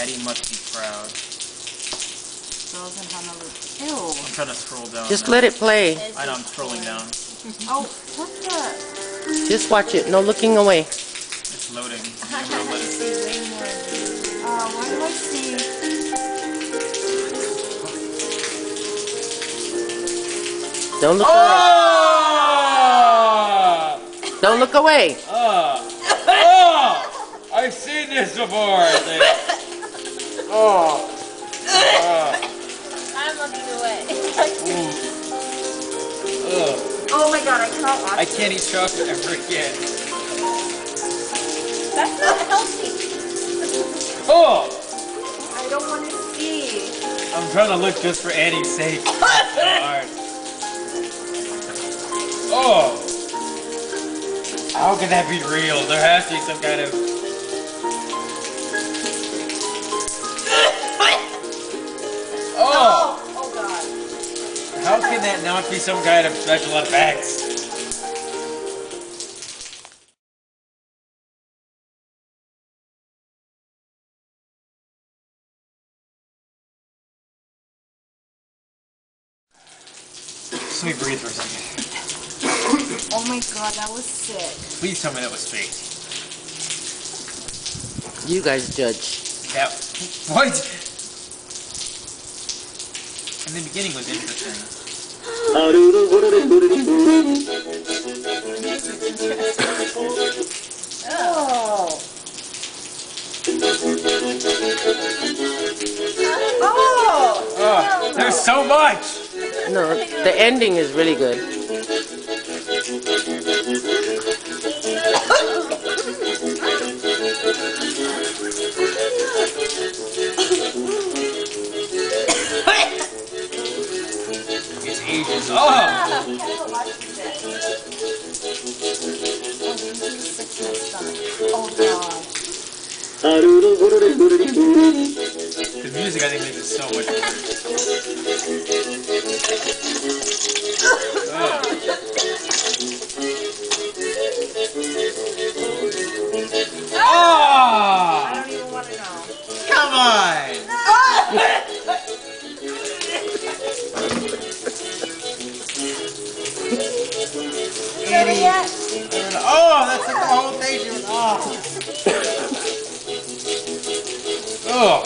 Addie must be proud. Ew. I'm trying to scroll down. Just now. let it play. I know, I'm scrolling down. Oh, what's that? Just watch it. No looking away. It's loading. Why do I see? Don't look away. Don't look away. I've seen this before, I think. I'm looking away. Oh my god, I cannot watch I can't eat chocolate ever again. That's not healthy. Oh! I don't want to see. I'm trying to look just for Annie's sake. Hard. Oh! How can that be real? There has to be some kind of... Oh! Oh god. How can that not be some kind of special effects? Let me breathe for a second. Oh my god, that was sick. Please tell me that was fake. You guys judge. That... What? In the beginning was interesting. Oh. Oh, there's so much! No, the ending is really good. It's ages. Oh! Oh god. The music, I think, makes it so much worse. Oh! I don't even want to know. Come on! Yet? Oh, that's like the whole thing. Oh.